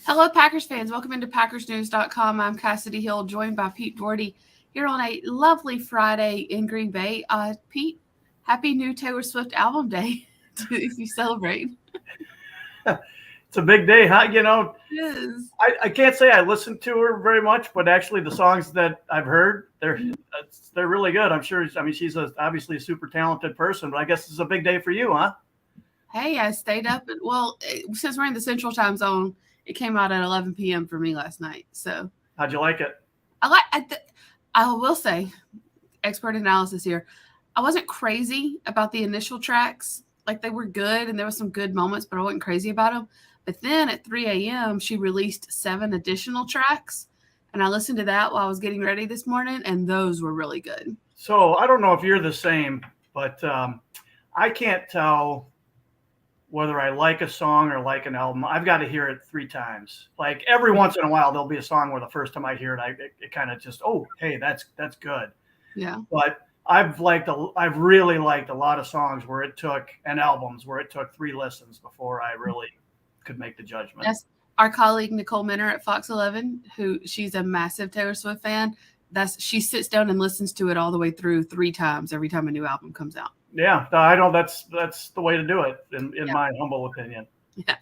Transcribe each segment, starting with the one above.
Hello, Packers fans. Welcome into PackersNews.com. I'm Kassidy Hill, joined by Pete Dougherty here on a lovely Friday in Green Bay. Pete, happy new Taylor Swift album day if you celebrate. It's a big day, huh? It is. I can't say I listened to her very much, but actually the songs that I've heard, they're really good. I'm sure. I mean, she's obviously a super talented person, but I guess it's a big day for you, huh? Hey, I stayed up. Since we're in the Central Time Zone, it came out at 11 p.m. for me last night. So How'd you like it? I will say, expert analysis here. I wasn't crazy about the initial tracks. Like they were good and there were some good moments, but I wasn't crazy about them. But then at 3 a.m., she released 7 additional tracks. And I listened to that while I was getting ready this morning, and those were really good. So I don't know if you're the same, but I can't tell whether I like a song or like an album. I've got to hear it 3 times. Like every once in a while, there'll be a song where the first time I hear it, it kind of just, oh, hey, that's good. Yeah. But I've really liked a lot of songs where it took, and albums where it took 3 listens before I really could make the judgment. Yes. Our colleague Nicole Minner at Fox 11, she's a massive Taylor Swift fan. She sits down and listens to it all the way through 3 times every time a new album comes out. Yeah, I know that's the way to do it in my humble opinion. Yeah.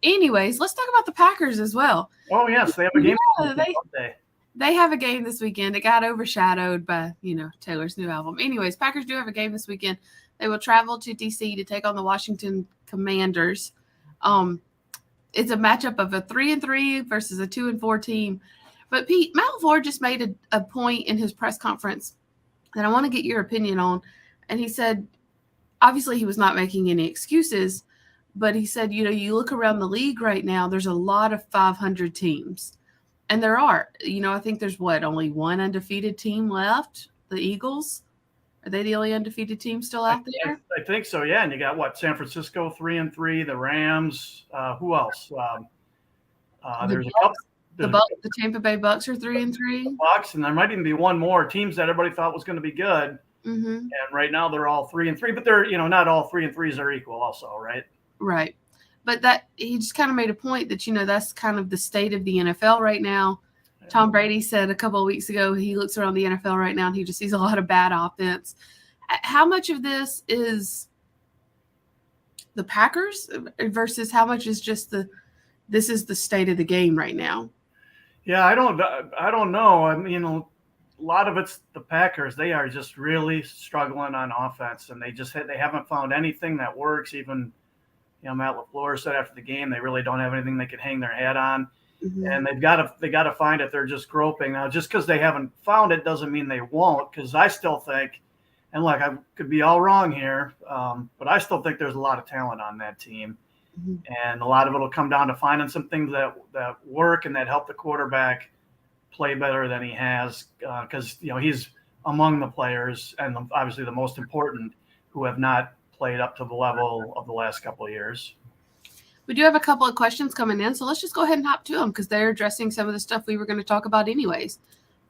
Anyways, let's talk about the Packers as well. Oh yes, they have a game. They have a game this weekend. It got overshadowed by, Taylor's new album. Anyways, Packers do have a game this weekend. They will travel to D.C. to take on the Washington Commanders. It's a matchup of a 3-3 versus a 2-4 team. But Pete, Matt LaFleur just made a point in his press conference that I want to get your opinion on. And he said, obviously he was not making any excuses, but he said, you look around the league right now, there's a lot of 500 teams. And there are, I think there's only one undefeated team left, the Eagles. Are they the only undefeated team still out there? I think so, yeah. And you got San Francisco 3-3, the Rams. Who else? There's a couple. The Tampa Bay Bucks are 3-3. Bucks, and there might even be one more. Teams that everybody thought was going to be good, and right now they're all 3-3. But they're not all 3-3s are equal, also, right? Right. But that he just kind of made a point that that's kind of the state of the NFL right now. Tom Brady said a couple of weeks ago he looks around the NFL right now and he just sees a lot of bad offense. How much of this is the Packers versus how much is just this is the state of the game right now? Yeah, I don't know. I mean, a lot of it's the Packers. They are just really struggling on offense, and they haven't found anything that works. Even Matt LaFleur said after the game they really don't have anything they can hang their hat on. And they got to find it. They're just groping now. Just because they haven't found it doesn't mean they won't. Because I still think, and look, I could be all wrong here, but I still think there's a lot of talent on that team, and a lot of it will come down to finding some things that work and that help the quarterback play better than he has. Because he's among the players and obviously the most important who have not played up to the level of the last couple of years. We do have a couple of questions coming in, so let's just go ahead and hop to them because they're addressing some of the stuff we were going to talk about anyways.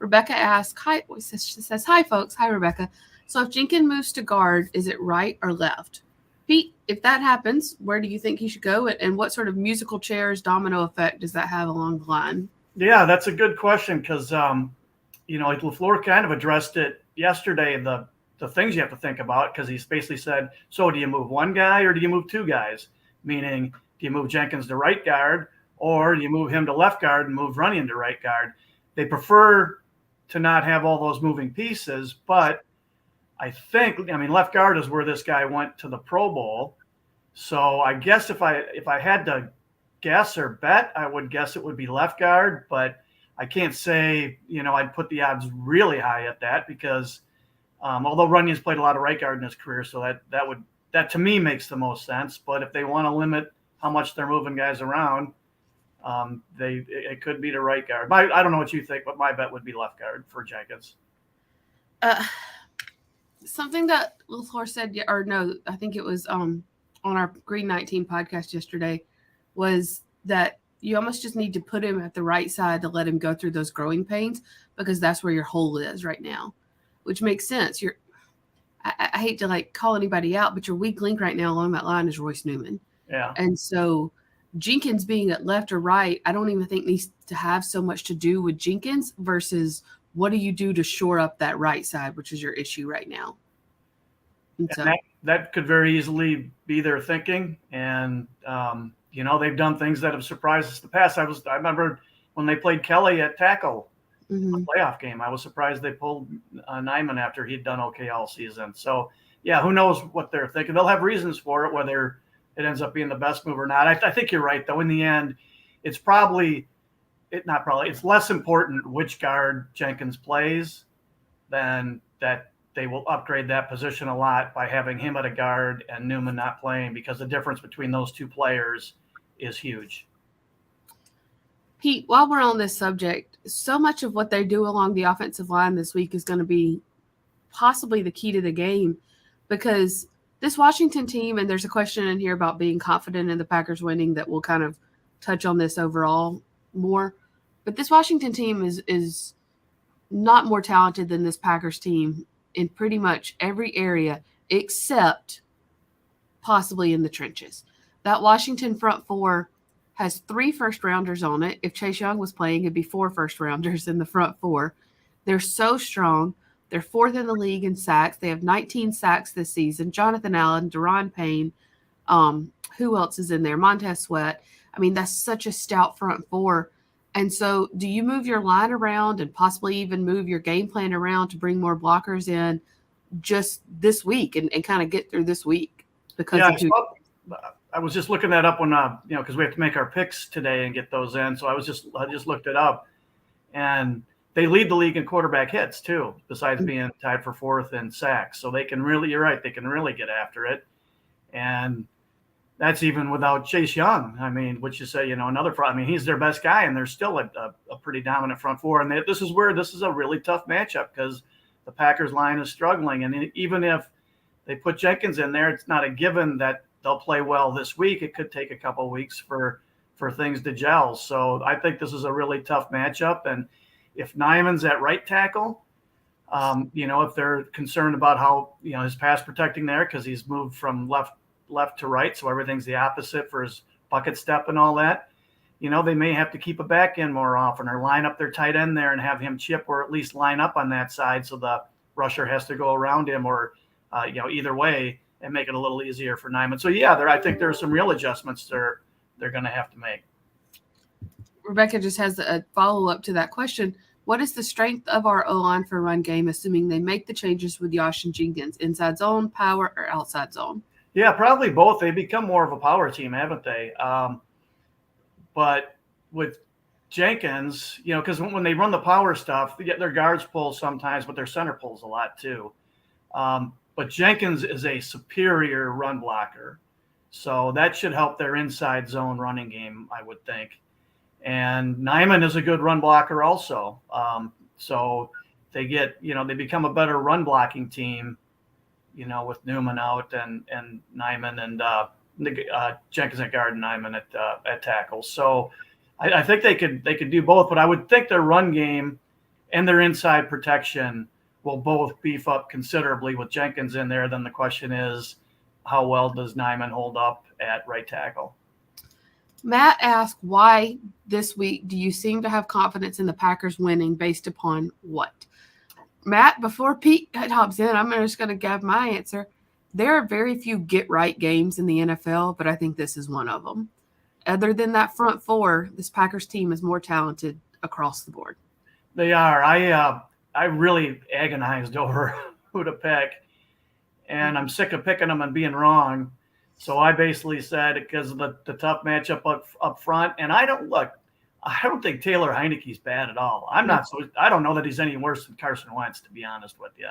Rebecca asks, she says, hi, folks. Hi, Rebecca. So if Jenkins moves to guard, is it right or left? Pete, if that happens, where do you think he should go, and what sort of musical chairs domino effect does that have along the line? Yeah, that's a good question because, LaFleur kind of addressed it yesterday, the things you have to think about, because he basically said, so do you move one guy or do you move 2 guys? Meaning, do you move Jenkins to right guard, or do you move him to left guard and move Runyon to right guard? They prefer to not have all those moving pieces, but I mean, left guard is where this guy went to the Pro Bowl. So I guess if I had to guess or bet, I would guess it would be left guard, but I can't say, I'd put the odds really high at that because although Runyon's played a lot of right guard in his career, so that to me makes the most sense. But if they want to limit how much they're moving guys around, it could be to right guard. I don't know what you think, but my bet would be left guard for Jenkins. Something that LaFleur said, or no, I think it was on our Green 19 podcast yesterday, was that you almost just need to put him at the right side to let him go through those growing pains because that's where your hole is right now, which makes sense. I hate to call anybody out, but your weak link right now along that line is Royce Newman. Yeah. And so Jenkins being at left or right, I don't even think needs to have so much to do with Jenkins versus what do you do to shore up that right side, which is your issue right now. And so that could very easily be their thinking. And, they've done things that have surprised us in the past. I remember when they played Kelly at tackle, a playoff game, I was surprised they pulled Nyman after he'd done okay all season. So, yeah, who knows what they're thinking. They'll have reasons for it, whether it ends up being the best move or not. I think you're right, though. In the end, it's less important which guard Jenkins plays than that they will upgrade that position a lot by having him at a guard and Newman not playing, because the difference between those two players is huge. Pete, while we're on this subject, so much of what they do along the offensive line this week is going to be possibly the key to the game, because this Washington team, and there's a question in here about being confident in the Packers winning that will kind of touch on this overall more, but this Washington team is not more talented than this Packers team in pretty much every area except possibly in the trenches. That Washington front four has 3 first-rounders on it. If Chase Young was playing, it'd be 4 first-rounders in the front four. They're so strong. They're 4th in the league in sacks. They have 19 sacks this season. Jonathan Allen, Daron Payne, who else is in there? Montez Sweat. I mean, that's such a stout front four. And so do you move your line around and possibly even move your game plan around to bring more blockers in just this week and kind of get through this week? Because I was just looking that up when, because we have to make our picks today and get those in. So I just looked it up, and they lead the league in quarterback hits too, besides being tied for 4th in sacks. So they can really, you're right, they can really get after it. And that's even without Chase Young. I mean, which you say, another front. I mean, he's their best guy, and they're still a pretty dominant front four. And this is a really tough matchup because the Packers line is struggling. And even if they put Jenkins in there, it's not a given that they'll play well this week. It could take a couple of weeks for things to gel. So I think this is a really tough matchup. And if Nyman's at right tackle, if they're concerned about how, his pass protecting there, because he's moved from left to right, so everything's the opposite for his bucket step and all that, they may have to keep a back end more often or line up their tight end there and have him chip, or at least line up on that side so the rusher has to go around him, or either way, and make it a little easier for Nyman. So yeah, I think there are some real adjustments they're going to have to make. Rebecca just has a follow-up to that question. What is the strength of our O-line for run game, assuming they make the changes with Yosh and Jenkins? Inside zone, power, or outside zone? Yeah, probably both. They become more of a power team, haven't they? But with Jenkins, because when they run the power stuff, their guards pull sometimes, but their center pulls a lot too. But Jenkins is a superior run blocker. So that should help their inside zone running game, I would think. And Nyman is a good run blocker also. So they they become a better run blocking team, with Newman out and Nyman and Jenkins at guard and Nyman at tackle. So I think they could do both, but I would think their run game and their inside protection will both beef up considerably with Jenkins in there. Then the question is, how well does Nyman hold up at right tackle? Matt asked, why this week do you seem to have confidence in the Packers winning based upon what? Matt, before Pete hops in, I'm just going to give my answer. There are very few get-right games in the NFL, but I think this is one of them. Other than that front four, this Packers team is more talented across the board. They are. I really agonized over who to pick, and I'm sick of picking them and being wrong. So I basically said, because of the tough matchup up front, and I don't think Taylor Heineke's bad at all. I don't know that he's any worse than Carson Wentz, to be honest with you.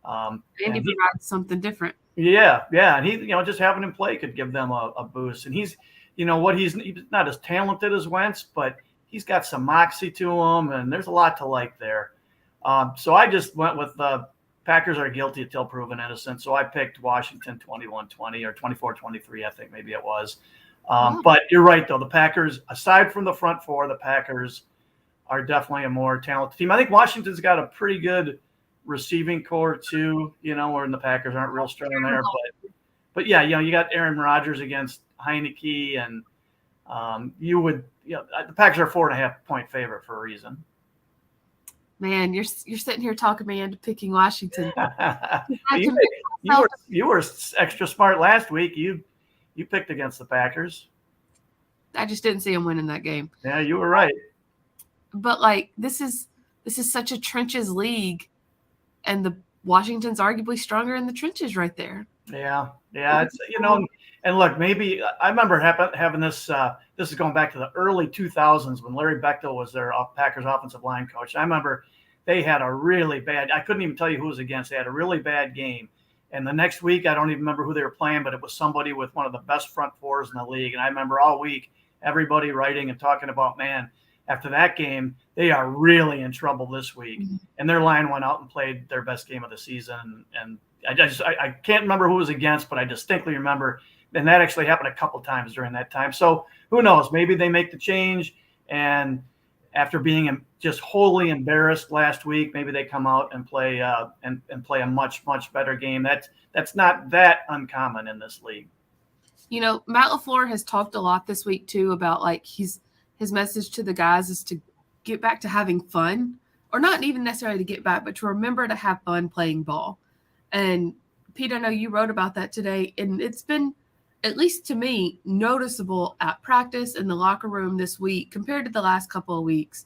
Andy provides something different. Yeah, and he, just having him play could give them a boost. And he's not as talented as Wentz, but he's got some moxie to him, and there's a lot to like there. So I just went with the Packers are guilty until proven innocent. So I picked Washington 21-20 or 24-23, I think maybe it was. But you're right, though. The Packers, aside from the front four, the Packers are definitely a more talented team. I think Washington's got a pretty good receiving core too, where the Packers aren't real strong there. But yeah, you got Aaron Rodgers against Heineke and The Packers are 4.5-point favorite for a reason. Man, you're sitting here talking me into picking Washington. you were extra smart last week. You picked against the Packers. I just didn't see them winning that game. Yeah, you were right. But like this is such a trenches league, and the Washington's arguably stronger in the trenches right there. Yeah. It's and look, maybe I remember having this. This is going back to the early 2000s when Larry Bechtel was their Packers offensive line coach. I remember they had a really bad. I couldn't even tell you who it was against. They had a really bad game, and the next week I don't even remember who they were playing, but it was somebody with one of the best front fours in the league. And I remember all week everybody writing and talking about, man, after that game, they are really in trouble this week. Mm-hmm. And their line went out and played their best game of the season. And I can't remember who it was against, but I distinctly remember. And that actually happened a couple times during that time. So who knows? Maybe they make the change. And after being just wholly embarrassed last week, maybe they come out and play and play a much, much better game. That's not that uncommon in this league. Matt LaFleur has talked a lot this week too about like his message to the guys is to get back to having fun, or not even necessarily to get back, but to remember to have fun playing ball. And Pete, I know you wrote about that today, and it's been, at least to me, noticeable at practice in the locker room this week compared to the last couple of weeks,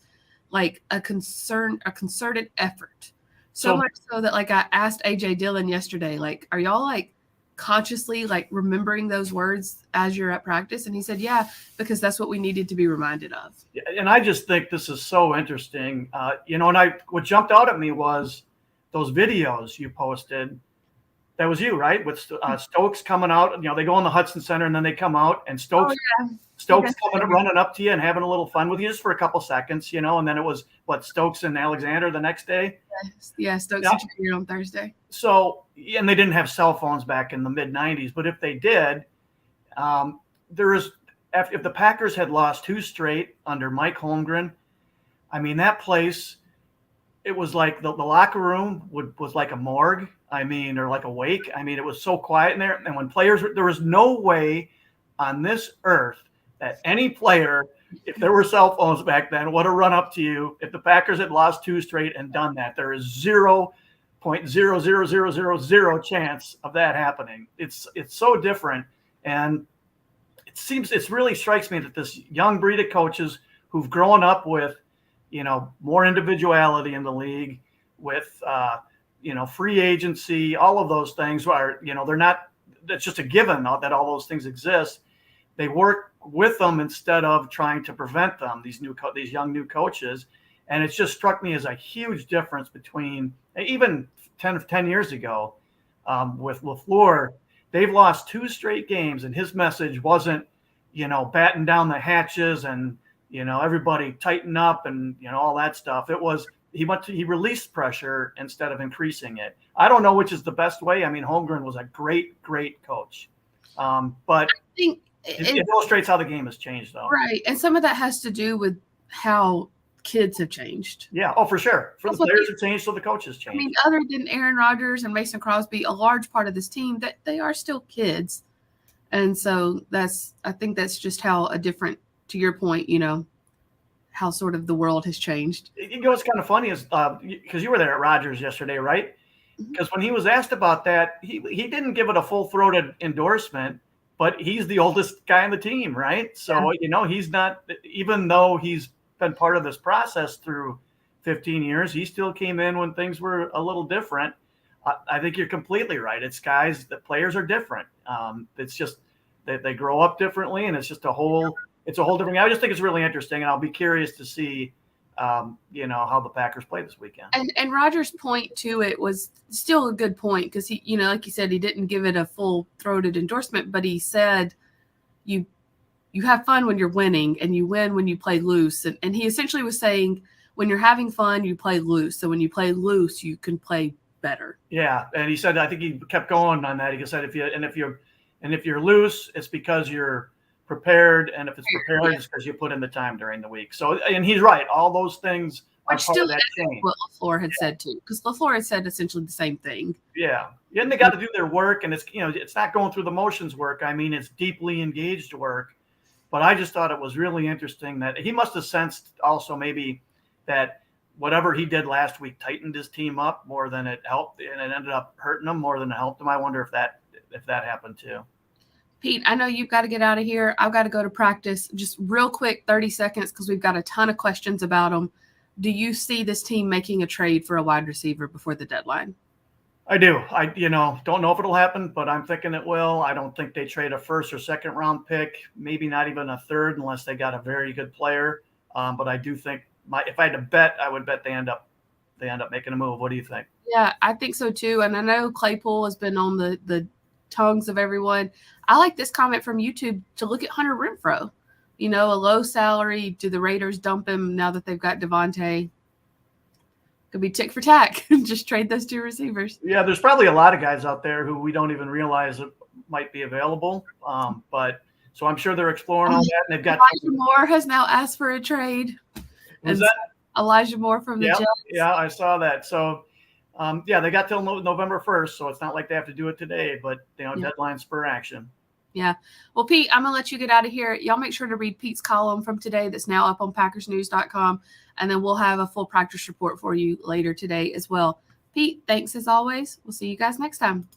like a concerted effort. So much so that like I asked AJ Dillon yesterday, like, are y'all like consciously like remembering those words as you're at practice? And he said, yeah, because that's what we needed to be reminded of. And I just think this is so interesting. And what jumped out at me was those videos you posted. That was you, right? With Stokes coming out, they go in the Hudson Center and then they come out, and Stokes coming running up to you and having a little fun with you just for a couple seconds, and then it was Stokes and Alexander the next day. Yeah, Stokes and Junior on Thursday. So, and they didn't have cell phones back in the mid '90s, but if they did, if the Packers had lost 2 straight under Mike Holmgren, I mean that place. It was like the locker room was like a morgue. Or like a wake. It was so quiet in there. And when there was no way on this earth that any player, if there were cell phones back then, would have run up to you if the Packers had lost 2 straight and done that. There is 0.00000 chance of that happening. It's so different. And it really strikes me that this young breed of coaches who've grown up with, more individuality in the league, with, free agency, all of those things are, they're not, it's just a given that all those things exist. They work with them instead of trying to prevent them, these young new coaches. And it's just struck me as a huge difference between even 10 years ago with LaFleur. They've lost 2 straight games, and his message wasn't, batten down the hatches and, everybody tighten up and, all that stuff. It was, he released pressure instead of increasing it. I don't know which is the best way. Holmgren was a great, great coach. But I think it illustrates how the game has changed, though. Right. And some of that has to do with how kids have changed. Yeah. Oh, for sure. The players have changed, so the coaches changed. Other than Aaron Rodgers and Mason Crosby, a large part of this team, that they are still kids. And so I think that's just how a different, to your point, how sort of the world has changed. What's kind of funny is because you were there at Rodgers yesterday, right? Because when he was asked about that, he didn't give it a full-throated endorsement, but he's the oldest guy on the team, right? So, he's not, even though he's been part of this process through 15 years, he still came in when things were a little different. I think you're completely right. It's guys, the players are different. It's just they grow up differently, and it's just a whole different. I just think it's really interesting, and I'll be curious to see, how the Packers play this weekend. And Rodgers' point to it was still a good point because he, like you said, he didn't give it a full-throated endorsement, but he said, you have fun when you're winning, and you win when you play loose. And he essentially was saying, when you're having fun, you play loose. So when you play loose, you can play better. Yeah, and he said, I think he kept going on that. He said, if you're loose, it's because you're prepared, and if it's prepared, it's because you put in the time during the week. So, and he's right. All those things are part of that change. What LaFleur had said too, because LaFleur had said essentially the same thing. Yeah, and they got to do their work, and it's it's not going through the motions work. It's deeply engaged work, But I just thought it was really interesting that he must have sensed also maybe that whatever he did last week tightened his team up more than it helped, and it ended up hurting them more than it helped them. I wonder if that happened too. Pete, I know you've got to get out of here. I've got to go to practice. Just real quick, 30 seconds, because we've got a ton of questions about them. Do you see this team making a trade for a wide receiver before the deadline? I do. I don't know if it'll happen, but I'm thinking it will. I don't think they trade a first or second round pick, maybe not even a third, unless they got a very good player. But I do think if I had to bet, I would bet they end up making a move. What do you think? Yeah, I think so too. And I know Claypool has been on the tongues of everyone. I like this comment from YouTube to look at Hunter Renfrow. A low salary. Do the Raiders dump him now that they've got Devontae? Could be tick for tack. Just trade those two receivers. Yeah, there's probably a lot of guys out there who we don't even realize might be available. But so I'm sure they're exploring all that. And they've got Elijah Moore has now asked for a trade. Was that Elijah Moore from the Jets? Yeah, I saw that. So they got till November 1st, so it's not like they have to do it today, but deadline spur action. Yeah. Well, Pete, I'm going to let you get out of here. Y'all make sure to read Pete's column from today that's now up on PackersNews.com, and then we'll have a full practice report for you later today as well. Pete, thanks as always. We'll see you guys next time.